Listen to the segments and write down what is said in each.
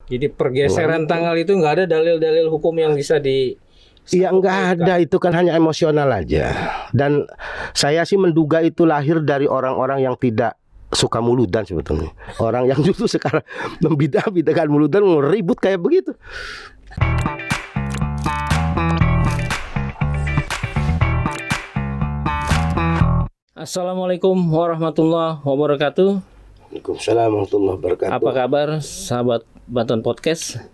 Jadi pergeseran tanggal itu nggak ada dalil-dalil hukum yang bisa di. Iya, nggak ada, itu kan hanya emosional aja. Dan saya sih menduga itu lahir dari orang-orang yang tidak suka muludan sebetulnya. Orang yang justru sekarang membidah-bidahkan muludan, ribut kayak begitu. Assalamualaikum warahmatullahi wabarakatuh. Waalaikumsalam warahmatullahi wabarakatuh. Apa kabar sahabat Bantuan Podcast?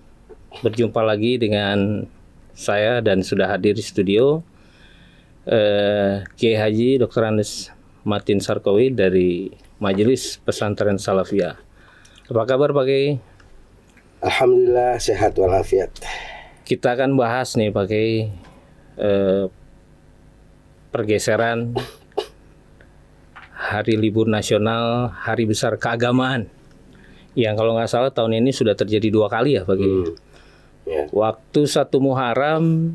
Berjumpa lagi dengan saya dan sudah hadir di studio Kiai Haji Dr. Andes Matin Sarkowi dari Majelis Pesantren Salafiyah. Apa kabar Pak Kiai? Alhamdulillah sehat walafiat. Kita akan bahas nih Pak Kiai pergeseran Hari Libur Nasional, Hari Besar Keagamaan, yang kalau nggak salah tahun ini sudah terjadi 2 kali ya Pak Kiai. Ya. Waktu 1 Muharram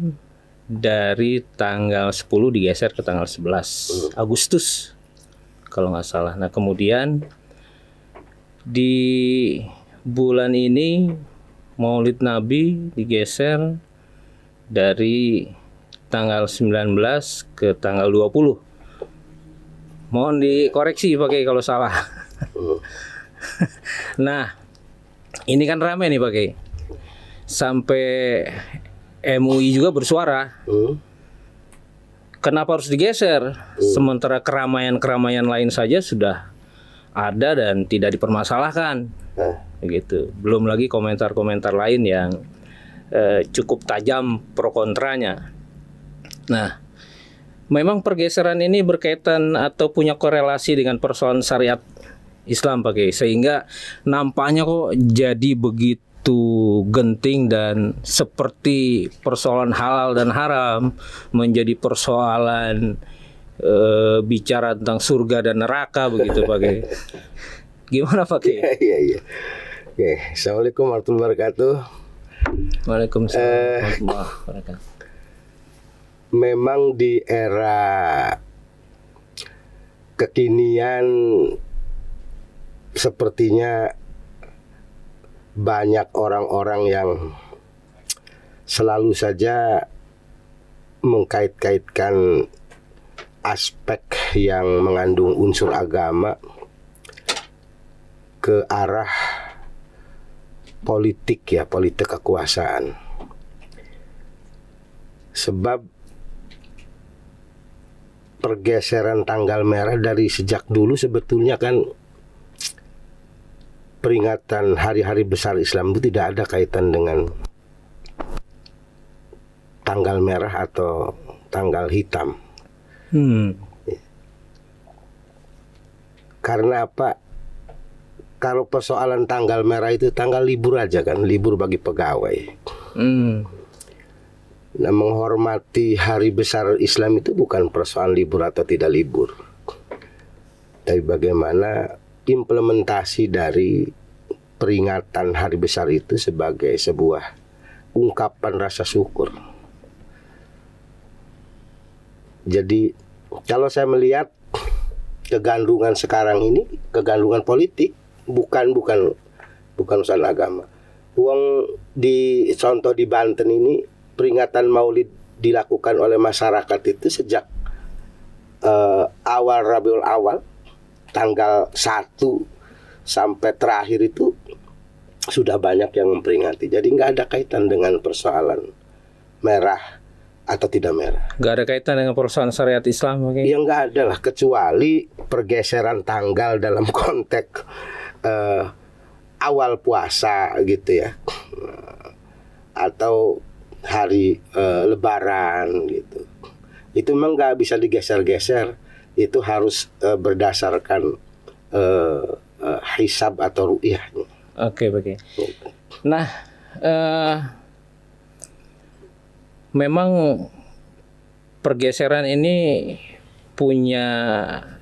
dari tanggal 10 digeser ke tanggal 11 Agustus kalau nggak salah. Nah kemudian di bulan ini Maulid Nabi digeser dari tanggal 19 ke tanggal 20. Mohon dikoreksi Pak Kiai kalau salah. Nah, ini kan ramai nih Pak Kiai. Sampai MUI juga bersuara. Kenapa harus digeser? Sementara keramaian-keramaian lain saja sudah ada dan tidak dipermasalahkan. Begitu. Belum lagi komentar-komentar lain yang cukup tajam pro kontranya. Nah, memang pergeseran ini berkaitan atau punya korelasi dengan persoalan syariat Islam Pak Kiai, sehingga nampaknya kok jadi begitu genting dan seperti persoalan halal dan haram menjadi persoalan bicara tentang surga dan neraka begitu Pak Kiai. Gimana Pak Kiai? Iya. Oke, Assalamualaikum warahmatullahi wabarakatuh. Waalaikumsalam warahmatullahi wabarakatuh. Memang di era kekinian sepertinya banyak orang-orang yang selalu saja mengkait-kaitkan aspek yang mengandung unsur agama ke arah politik ya, politik kekuasaan. Sebab pergeseran tanggal merah dari sejak dulu sebetulnya kan peringatan hari-hari besar Islam itu tidak ada kaitan dengan tanggal merah atau tanggal hitam. Karena apa? Kalau persoalan tanggal merah itu tanggal libur aja kan, libur bagi pegawai. Nah, menghormati hari besar Islam itu bukan persoalan libur atau tidak libur, tapi bagaimana implementasi dari peringatan hari besar itu sebagai sebuah ungkapan rasa syukur. Jadi kalau saya melihat kegandrungan sekarang ini, kegandrungan politik, bukan urusan agama. Di contoh di Banten ini, peringatan Maulid dilakukan oleh masyarakat itu sejak awal Rabiul Awal, tanggal 1 sampai terakhir itu sudah banyak yang memperingati. Jadi nggak ada kaitan dengan persoalan merah atau tidak merah. Nggak ada kaitan dengan persoalan syariat Islam. Okay? Ya nggak ada lah, kecuali pergeseran tanggal dalam konteks awal puasa gitu ya, atau hari Lebaran gitu. Itu memang nggak bisa digeser-geser. Itu harus berdasarkan hisab atau ru'yahnya. Oke. Nah, memang pergeseran ini punya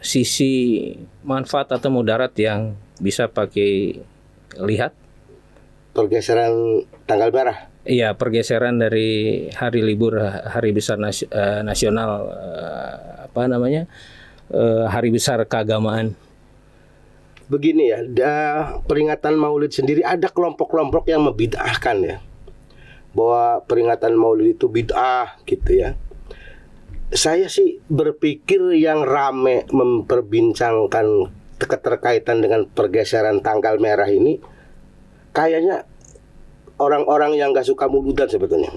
sisi manfaat atau mudarat yang bisa pakai lihat. Pergeseran tanggal merah. Iya, pergeseran dari hari libur hari besar nasional Hari Besar Keagamaan. begini ya, peringatan Maulid sendiri ada kelompok-kelompok yang membid'ahkan ya, bahwa peringatan Maulid itu bid'ah gitu ya. Saya sih berpikir yang rame memperbincangkan keterkaitan dengan pergeseran tanggal merah ini kayaknya orang-orang yang gak suka Maulidan sebetulnya.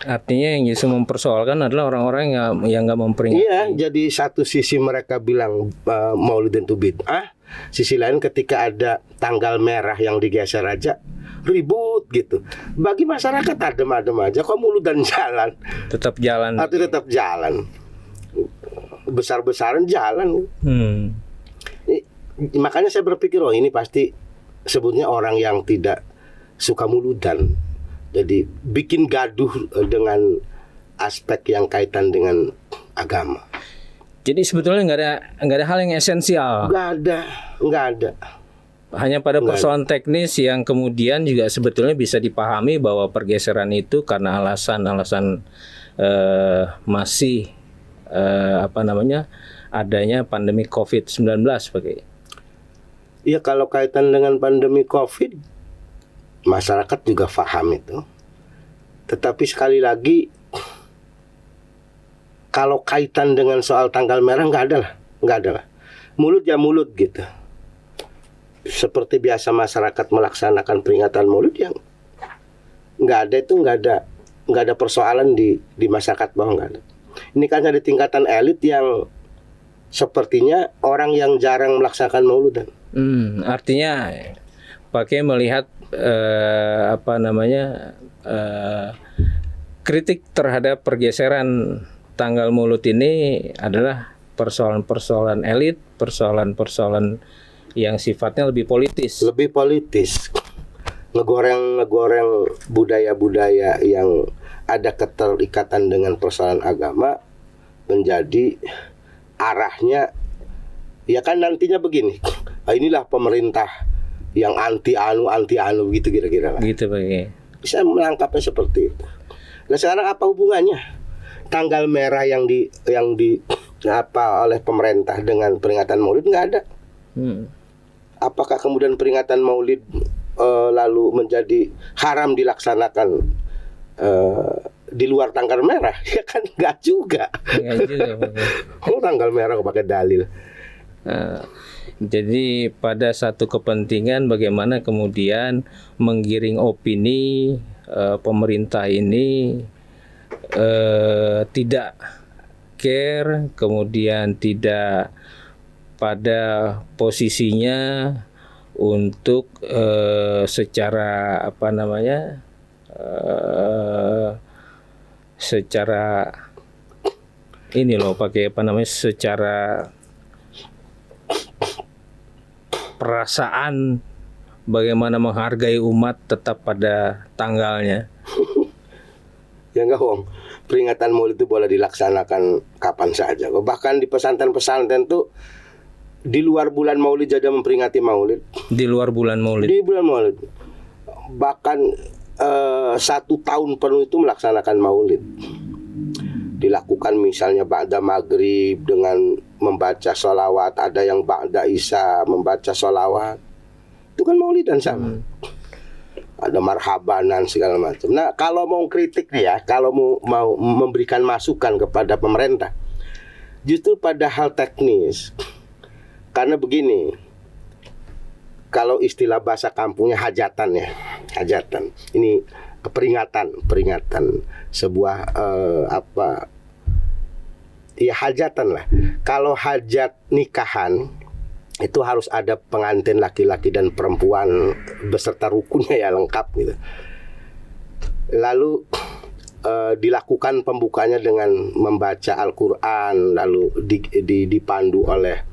Artinya yang justru mempersoalkan adalah orang-orang yang nggak memperingati. Iya, jadi satu sisi mereka bilang Maulid itu bid'ah, sisi lain ketika ada tanggal merah yang digeser aja ribut gitu. Bagi masyarakat adem-adem aja, kok Maulidan jalan. Tetap jalan. Artinya tetap jalan. Besar-besaran jalan. Makanya saya berpikir, oh ini pasti sebutnya orang yang tidak suka Maulidan. Jadi bikin gaduh dengan aspek yang kaitan dengan agama. Jadi sebetulnya nggak ada hal yang esensial. Nggak ada. Hanya pada persoalan teknis yang kemudian juga sebetulnya bisa dipahami bahwa pergeseran itu karena alasan masih adanya pandemi COVID-19 sebagai. Iya, kalau kaitan dengan pandemi COVID, masyarakat juga paham itu. Tetapi sekali lagi, kalau kaitan dengan soal tanggal merah nggak ada lah. Mulut ya mulut gitu. Seperti biasa masyarakat melaksanakan peringatan Maulid yang nggak ada persoalan di masyarakat bawah, nggak ada. Ini kan di tingkatan elit yang sepertinya orang yang jarang melaksanakan Maulidan. Artinya pakai melihat kritik terhadap pergeseran tanggal Maulid ini adalah persoalan-persoalan elit, persoalan-persoalan yang sifatnya lebih politis. Ngegoreng budaya-budaya yang ada keterikatan dengan persoalan agama menjadi arahnya ya kan nantinya begini. Inilah pemerintah yang anti anu gitu kira-kira lah. Gitu Pak. Bisa menangkapnya seperti itu. Nah sekarang apa hubungannya tanggal merah yang di oleh pemerintah dengan peringatan Maulid? Nggak ada. Apakah kemudian peringatan Maulid lalu menjadi haram dilaksanakan di luar tanggal merah? Ya kan nggak juga. Tanggal merah kok pakai dalil. Jadi pada satu kepentingan bagaimana kemudian menggiring opini pemerintah ini tidak care, kemudian tidak pada posisinya untuk secara secara perasaan bagaimana menghargai umat tetap pada tanggalnya. Ya enggak, Wong. Peringatan Maulid itu boleh dilaksanakan kapan saja. Bahkan di pesantren-pesantren tuh di luar bulan Maulid saja memperingati Maulid. Di luar bulan Maulid. Di bulan Maulid. Bahkan 1 tahun penuh itu melaksanakan Maulid. Dilakukan misalnya ba'da maghrib dengan membaca sholawat, ada yang ba'da isya membaca sholawat. Itu kan Maulidan sama. Ada marhabanan segala macam. Nah, kalau mau kritik nih ya, kalau mau memberikan masukan kepada pemerintah, justru pada hal teknis. Karena begini, kalau istilah bahasa kampungnya hajatan ya, hajatan. Ini peringatan sebuah ya hajatan lah. Kalau hajat nikahan itu harus ada pengantin laki-laki dan perempuan beserta rukunnya ya lengkap gitu. Lalu dilakukan pembukanya dengan membaca Al-Quran, lalu dipandu oleh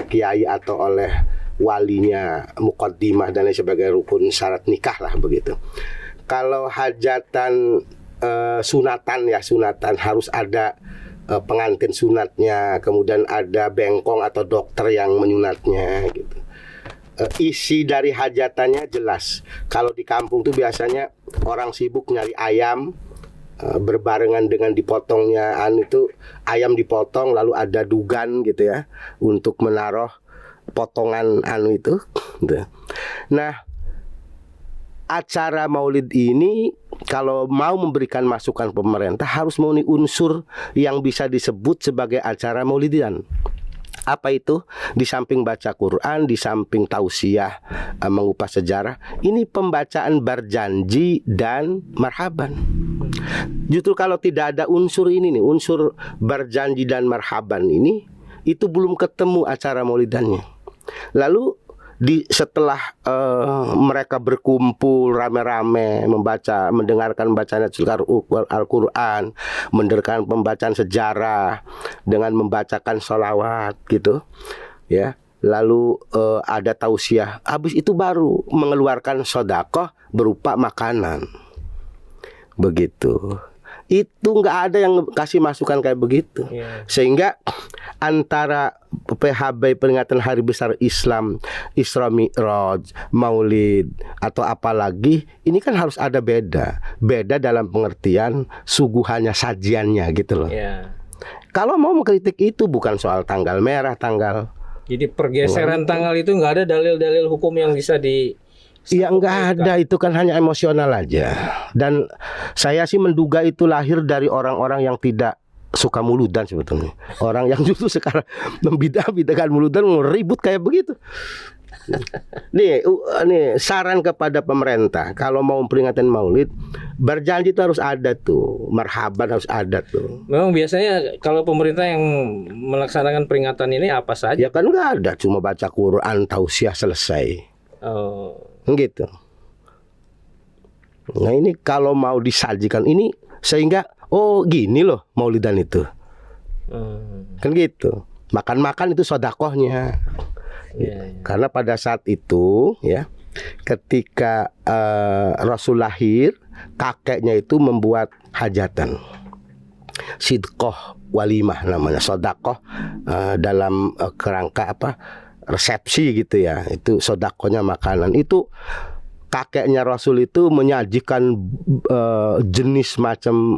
kiai atau oleh walinya, muqaddimah dan lain sebagai rukun syarat nikah lah begitu. Kalau hajatan sunatan harus ada pengantin sunatnya, kemudian ada bengkong atau dokter yang menyunatnya gitu. Isi dari hajatannya jelas. Kalau di kampung tuh biasanya orang sibuk nyari ayam, berbarengan dengan dipotongnya itu ayam dipotong, lalu ada dugan gitu ya untuk menaruh potongan anu itu. Nah, acara Maulid ini kalau mau memberikan masukan pemerintah harus memenuhi unsur yang bisa disebut sebagai acara Maulidan. Apa itu? Di samping baca Quran, di samping tausiah, mengupas sejarah, ini pembacaan berjanji dan marhaban. Justru kalau tidak ada unsur ini nih, unsur berjanji dan marhaban ini, itu belum ketemu acara Maulidannya. Lalu setelah mereka berkumpul rame-rame mendengarkan bacaan Al-Quran, mendengarkan pembacaan sejarah dengan membacakan sholawat gitu, ya. Lalu ada tausiah. Habis itu baru mengeluarkan sedekah berupa makanan. Begitu. Itu nggak ada yang kasih masukan kayak begitu. Sehingga antara PHB peringatan Hari Besar Islam, Isra Mi'raj, Maulid atau apalagi, ini kan harus ada beda dalam pengertian suguhannya, sajiannya gitu loh. Kalau mau mengkritik itu bukan soal tanggal merah, jadi pergeseran tanggal itu nggak ada dalil-dalil hukum yang bisa Iya, enggak ada, itu kan hanya emosional aja. Dan saya sih menduga itu lahir dari orang-orang yang tidak suka muludan sebetulnya. Orang yang justru sekarang membidah-bidahkan muludan, ribut kayak begitu. Nih saran kepada pemerintah, kalau mau peringatan Maulid, berjanji itu harus ada tuh, marhaban harus ada tuh. Memang biasanya kalau pemerintah yang melaksanakan peringatan ini apa saja? Ya kan enggak ada, cuma baca Quran, tausiah, selesai. Gitu. Nah ini kalau mau disajikan ini sehingga gini loh Maulidan itu, kan gitu. Makan itu sedekahnya. Karena pada saat itu ya, ketika Rasul lahir, kakeknya itu membuat hajatan, sidqoh walimah namanya, sedekah dalam kerangka resepsi gitu ya. Itu sedekahnya makanan. Itu kakeknya Rasul itu menyajikan jenis macam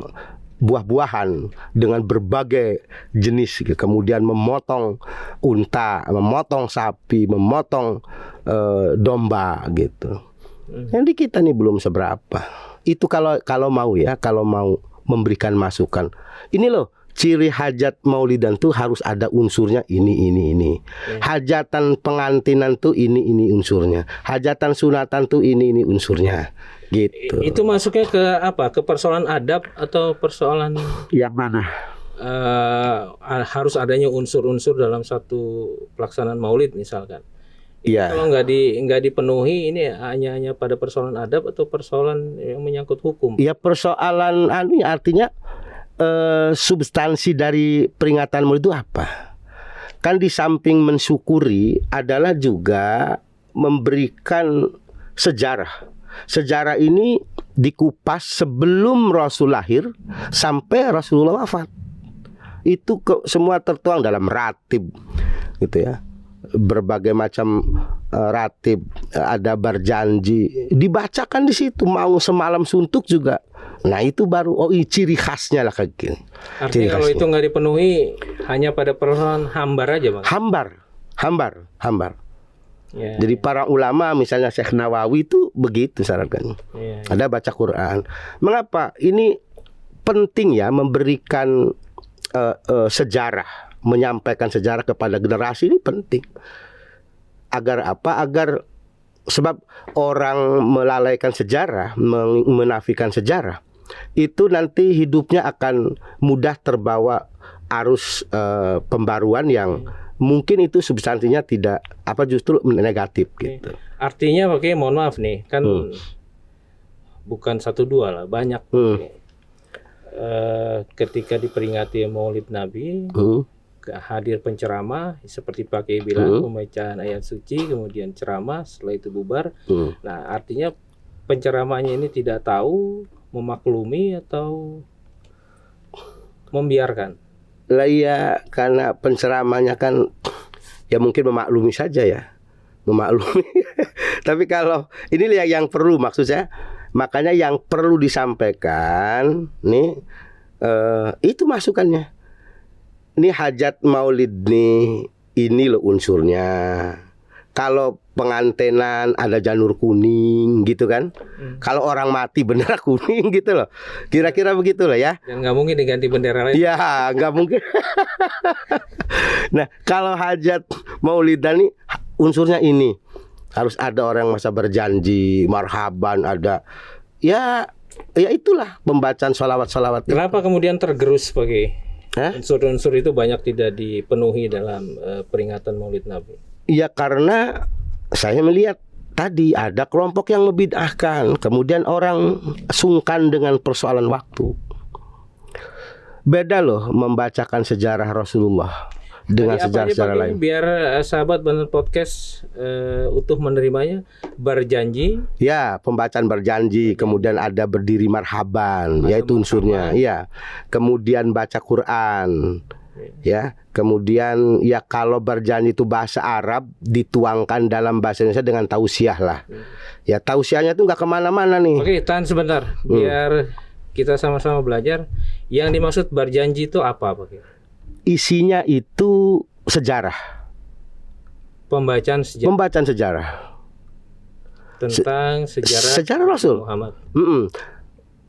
buah-buahan dengan berbagai jenis, kemudian memotong unta, memotong sapi, memotong domba gitu. Jadi kita nih belum seberapa. Itu kalau mau ya, kalau mau memberikan masukan. Ini loh ciri hajat Maulidan tuh harus ada unsurnya ini. Hajatan pengantinan tuh ini unsurnya. Hajatan sunatan tuh ini unsurnya. Gitu. Itu masuknya ke apa? Ke persoalan adab atau persoalan yang mana? Harus adanya unsur-unsur dalam satu pelaksanaan Maulid misalkan. Iya. Kalau nggak dipenuhi, ini hanya pada persoalan adab atau persoalan yang menyangkut hukum? Ya persoalan artinya substansi dari peringatan Maulid itu apa? Kan di samping mensyukuri adalah juga memberikan sejarah. Sejarah ini dikupas sebelum Rasul lahir sampai Rasulullah wafat. Itu semua tertuang dalam ratib gitu ya. Berbagai macam ratib, ada berjanji, dibacakan di situ, mau semalam suntuk juga. Nah itu baru ciri khasnya lah kayak gini. Artinya kalau itu nggak dipenuhi hanya pada persoalan hambar aja, Bang. Hambar. Jadi para ulama misalnya Syekh Nawawi itu begitu syaratnya. Ada baca Quran. Mengapa ini penting ya memberikan sejarah, menyampaikan sejarah kepada generasi ini penting. Agar apa? Agar sebab orang melalaikan sejarah, menafikan sejarah, itu nanti hidupnya akan mudah terbawa arus pembaruan yang mungkin itu substansinya tidak justru negatif gitu. Artinya mohon maaf nih, kan bukan 1-2 lah, banyak. Ketika diperingati Maulid Nabi, hadir penceramah seperti Pak Kiai bilang, pembacaan ayat suci, kemudian ceramah, setelah itu bubar. Nah, artinya penceramahnya ini tidak tahu, memaklumi atau membiarkan. Lah iya, karena penceramahnya kan ya mungkin memaklumi saja ya. Memaklumi. Tapi kalau ini yang perlu maksud saya, makanya yang perlu disampaikan nih itu masukannya. Ini hajat Maulid nih, ini loh unsurnya. kalau pengantenan ada janur kuning gitu kan. Kalau orang mati bendera kuning gitu loh. Kira-kira begitu loh ya. Dan nggak mungkin diganti bendera lain. Ya, nggak mungkin. Nah, kalau hajat maulidan nih unsurnya ini. Harus ada orang masa berjanji, marhaban, ada ya itulah pembacaan sholawat-sholawat. Kenapa kemudian tergerus sebagai unsur-unsur itu banyak tidak dipenuhi dalam peringatan Maulid Nabi? Ya karena saya melihat tadi ada kelompok yang membid'ahkan, kemudian orang sungkan dengan persoalan waktu. Beda loh membacakan sejarah Rasulullah dengan sejarah-sejarah lain. Biar sahabat Benar Podcast utuh menerimanya, berjanji. Ya, pembacaan berjanji, kemudian ada berdiri marhaban, yaitu unsurnya. Ya, kemudian baca Quran. Ya, kemudian ya kalau berjanji itu bahasa Arab dituangkan dalam bahasa Indonesia dengan tausiah lah. Ya, tausiahnya itu nggak kemana-mana nih. Oke, tahan sebentar, biar kita sama-sama belajar. Yang dimaksud berjanji itu apa, Pak? Isinya itu sejarah. Pembacaan sejarah tentang sejarah Rasul Muhammad.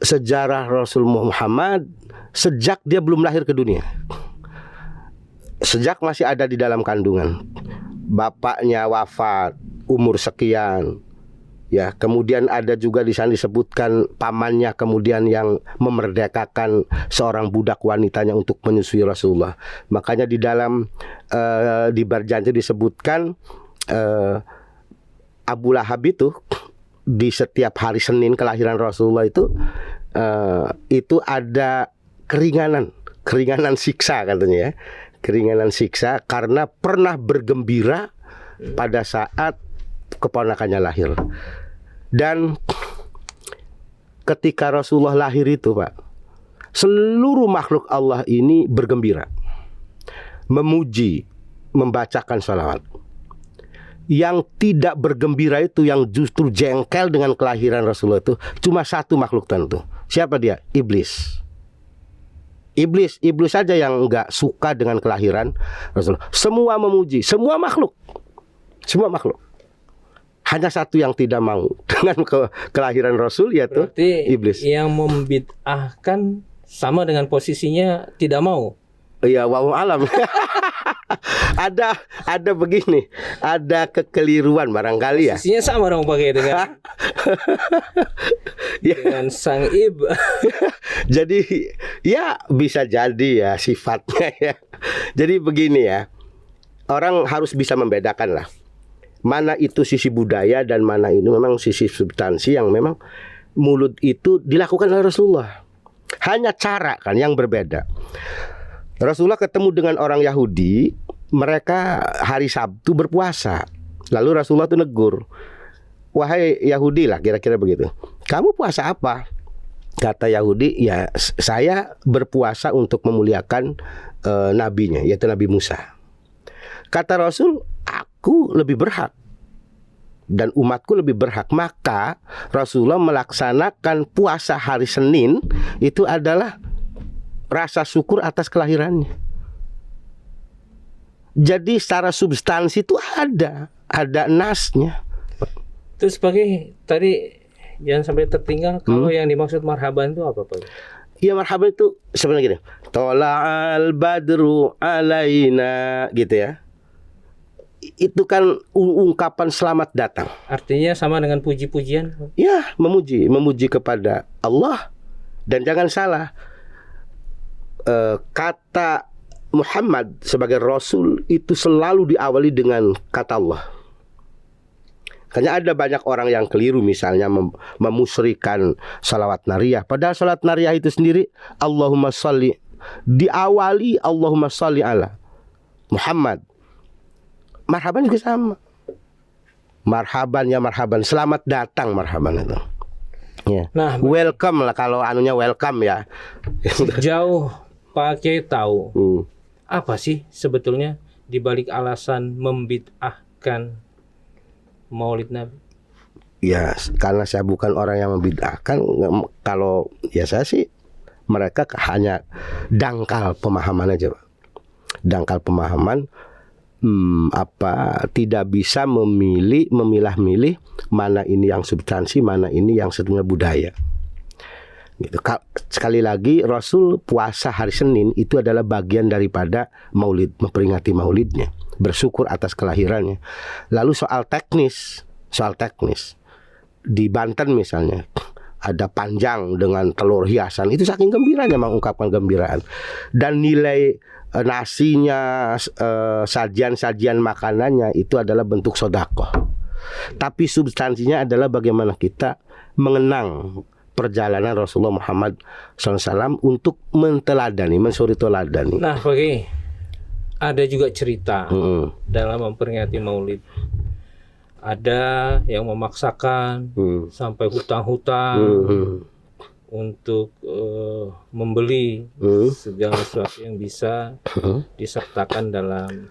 Sejarah Rasul Muhammad sejak dia belum lahir ke dunia. Sejak masih ada di dalam kandungan. Bapaknya wafat umur sekian. Ya, kemudian ada juga di sana disebutkan pamannya kemudian yang memerdekakan seorang budak wanitanya untuk menyusui Rasulullah. Makanya di dalam di berjanji disebutkan Abu Lahab itu di setiap hari Senin kelahiran Rasulullah itu ada keringanan siksa katanya ya. Keringanan siksa karena pernah bergembira pada saat keponakannya lahir. Dan ketika Rasulullah lahir itu, Pak, seluruh makhluk Allah ini bergembira, memuji, membacakan sholawat. Yang tidak bergembira itu, yang justru jengkel dengan kelahiran Rasulullah itu cuma satu makhluk tentu. Siapa dia? Iblis. Iblis saja yang nggak suka dengan kelahiran Rasulullah. Semua memuji, semua makhluk. Hanya satu yang tidak mau dengan kelahiran Rasul, yaitu berarti Iblis. Yang membid'ahkan sama dengan posisinya tidak mau. Iya, wallahu alam. ada begini, ada kekeliruan barangkali ya. Posisinya sama dong pakai dengan dengan sang ibu. Jadi ya bisa jadi ya sifatnya ya. Jadi begini ya, orang harus bisa membedakan lah. Mana itu sisi budaya dan mana ini memang sisi substansi yang memang mulut itu dilakukan oleh Rasulullah. Hanya cara kan yang berbeda. Rasulullah ketemu dengan orang Yahudi, mereka hari Sabtu berpuasa. Lalu Rasulullah itu negur, wahai Yahudi lah kira-kira begitu. Kamu puasa apa? Kata Yahudi, ya saya berpuasa untuk memuliakan nabinya, yaitu Nabi Musa. Kata Rasul, aku lebih berhak dan umatku lebih berhak. Maka Rasulullah melaksanakan puasa hari Senin itu adalah rasa syukur atas kelahirannya. Jadi secara substansi itu ada nasnya. Terus sebagai tadi jangan sampai tertinggal, kalau yang dimaksud marhaban itu apa, Pak? Ya, marhaban itu sebenarnya gini, tola'al badru alaina gitu ya. Itu kan ungkapan selamat datang. Artinya sama dengan puji-pujian? Ya, memuji kepada Allah. Dan jangan salah, kata Muhammad sebagai Rasul itu selalu diawali dengan kata Allah. Karena ada banyak orang yang keliru misalnya memusyrikan salawat nariyah. Padahal salat nariyah itu sendiri Allahumma sholli, diawali Allahumma sholli ala Muhammad. Marhaban juga sama. Marhaban ya marhaban, selamat datang marhaban itu. Ya. Nah, welcome lah kalau anunya welcome ya. Jauh Pak Kiai tahu apa sih sebetulnya dibalik alasan membid'ahkan Maulid Nabi? Ya, karena saya bukan orang yang membid'ahkan. Kalau ya saya sih, mereka hanya dangkal pemahaman aja, Pak. Dangkal pemahaman. tidak bisa memilah-milih mana ini yang substansi, mana ini yang sebetulnya budaya. Gitu. Sekali lagi, Rasul puasa hari Senin itu adalah bagian daripada Maulid, memperingati Maulidnya, bersyukur atas kelahirannya. Lalu soal teknis di Banten misalnya ada panjang dengan telur hiasan, itu saking gembiranya mengungkapkan gembiraan. Dan nilai nasinya, sajian-sajian makanannya itu adalah bentuk sedekah. Tapi substansinya adalah bagaimana kita mengenang perjalanan Rasulullah Muhammad SAW untuk mensuri teladani. Nah, ada juga cerita dalam memperingati Maulid. Ada yang memaksakan sampai hutang-hutang untuk membeli segala sesuatu yang bisa disertakan dalam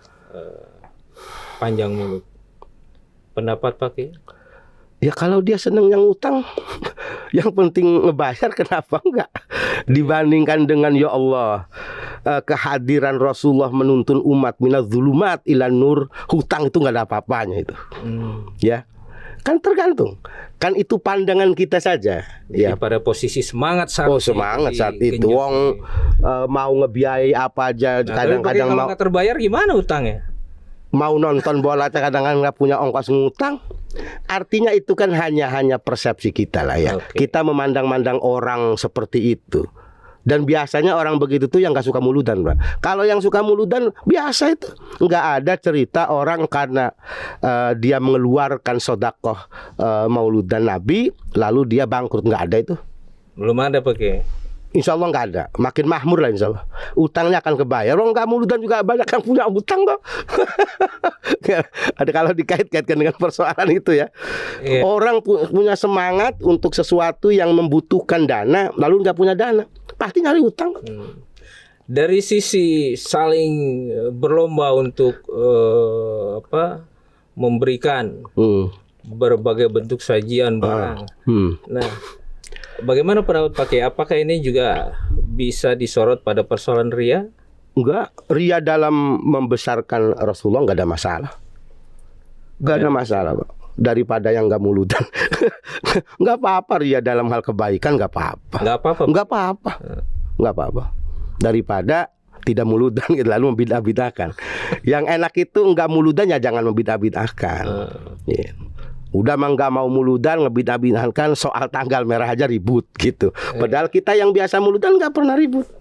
panjang mulut. Pendapat Pak Kiai? Ya kalau dia seneng yang utang, yang penting ngebayar, kenapa enggak? Dibandingkan dengan ya Allah, kehadiran Rasulullah menuntun umat minaz zulumat ilan nur, hutang itu nggak ada apa-apanya itu. Ya. Kan tergantung. Kan itu pandangan kita saja. Ya, pada posisi semangat saat itu. Wong mau ngebiayai apa aja, kadang-kadang kalau nggak terbayar gimana utangnya? Mau nonton bola kadang-kadang nggak punya ongkos ngutang. Artinya itu kan hanya persepsi kita lah ya. Kita memandang-mandang orang seperti itu. Dan biasanya orang begitu tuh yang gak suka muludan, Pak. Kalau yang suka muludan biasa itu. Nggak ada cerita orang karena dia mengeluarkan sedekah mauludan Nabi lalu dia bangkrut, nggak ada itu. Belum ada pakai. Insya Allah nggak ada. Makin makmur lah insya Allah. Utangnya akan kebayar. Orang nggak muludan juga banyak yang punya utang kok. Ada kalau dikait-kaitkan dengan persoalan itu ya. Orang punya semangat untuk sesuatu yang membutuhkan dana lalu nggak punya dana, pasti nyari utang. Dari sisi saling berlomba untuk memberikan berbagai bentuk sajian barang. Nah, bagaimana pendapat Pak Kiai? Apakah ini juga bisa disorot pada persoalan ria? Enggak, ria dalam membesarkan Rasulullah nggak ada masalah. Nggak ada masalah, Pak. Daripada yang nggak muludan. Nggak apa-apa ria dalam hal kebaikan, nggak apa-apa. Nggak apa-apa. Daripada tidak muludan lalu membidah-bidahkan. Yang enak itu nggak muludan ya jangan membidah-bidahkan. Udah mah nggak mau muludan, ngebidah-bidahkan soal tanggal merah aja ribut gitu. Padahal kita yang biasa muludan nggak pernah ribut.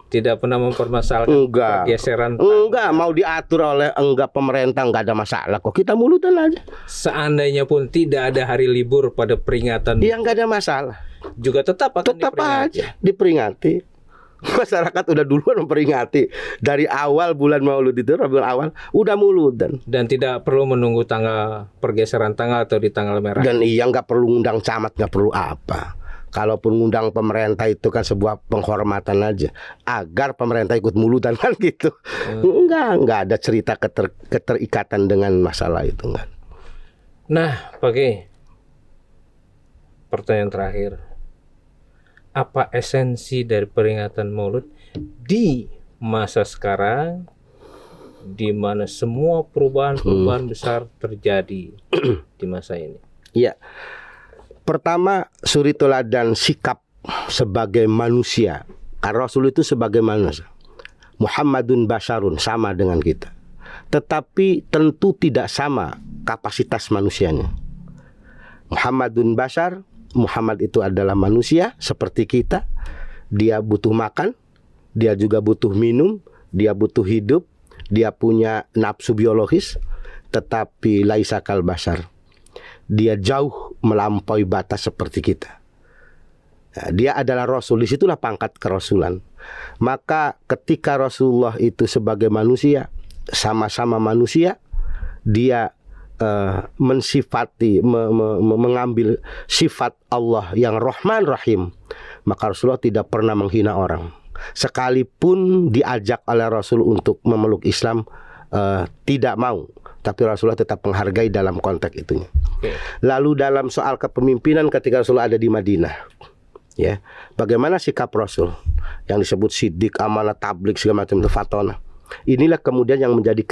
Tidak pernah mempermasalahkan pergeseran. Enggak, mau diatur oleh pemerintah nggak ada masalah kok. Kita muludan aja. Seandainya pun tidak ada hari libur pada peringatan. Iya nggak ada masalah. Juga tetap aja diperingati. Masyarakat udah duluan memperingati dari awal bulan Maulud itu, Rabiul Awal udah muludan. Dan tidak perlu menunggu tanggal pergeseran tanggal atau di tanggal merah. Dan nggak perlu undang camat, nggak perlu apa. Kalaupun undang pemerintah itu kan sebuah penghormatan aja agar pemerintah ikut muludan kan gitu. Nggak ada cerita keterikatan dengan masalah itu kan. Nah, Pak Kiai, pertanyaan terakhir. Apa esensi dari peringatan Maulud di masa sekarang di mana semua perubahan besar terjadi di masa ini? Iya. Pertama, suri teladan sikap sebagai manusia. Karena Rasul itu sebagai manusia. Muhammadun basyarun, sama dengan kita. Tetapi tentu tidak sama kapasitas manusianya. Muhammadun basyar, Muhammad itu adalah manusia seperti kita. Dia butuh makan, dia juga butuh minum, dia butuh hidup, dia punya nafsu biologis, tetapi laisa kal bashar. Dia jauh melampaui batas seperti kita. Nah, dia adalah Rasul, disitulah pangkat kerasulan. Maka ketika Rasulullah itu sebagai manusia, sama-sama manusia, dia mensifati, mengambil sifat Allah yang Rahman Rahim. Maka Rasulullah tidak pernah menghina orang. Sekalipun diajak oleh Rasul untuk memeluk Islam, tidak mau. Tapi Rasulullah tetap menghargai dalam konteks itunya. Lalu dalam soal kepemimpinan ketika Rasulullah ada di Madinah, ya, bagaimana sikap Rasul yang disebut sidik, amanah, tablik, segala macam, fatona. Inilah kemudian yang menjadi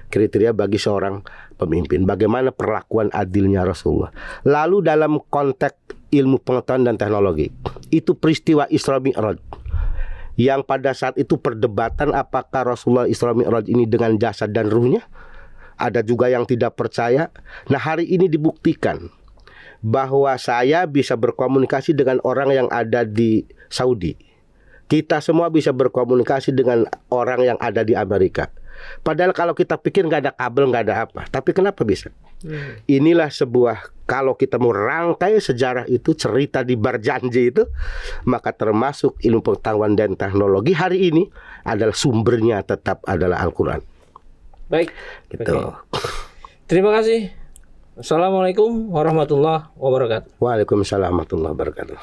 kriteria bagi seorang pemimpin. Bagaimana perlakuan adilnya Rasulullah. Lalu dalam konteks ilmu pengetahuan dan teknologi, itu peristiwa Isra Mi'raj, yang pada saat itu perdebatan apakah Rasulullah Isra Mi'raj ini dengan jasad dan ruhnya. Ada juga yang tidak percaya. Nah, hari ini dibuktikan bahwa saya bisa berkomunikasi dengan orang yang ada di Saudi. Kita semua bisa berkomunikasi dengan orang yang ada di Amerika. Padahal kalau kita pikir nggak ada kabel, nggak ada apa. Tapi kenapa bisa? Inilah sebuah, kalau kita mau rangkai sejarah itu, cerita di Barjanji itu, maka termasuk ilmu pengetahuan dan teknologi hari ini adalah sumbernya tetap adalah Al-Quran. Baik. Gitu. Oke. Terima kasih. Assalamualaikum warahmatullahi wabarakatuh. Waalaikumsalam warahmatullahi wabarakatuh.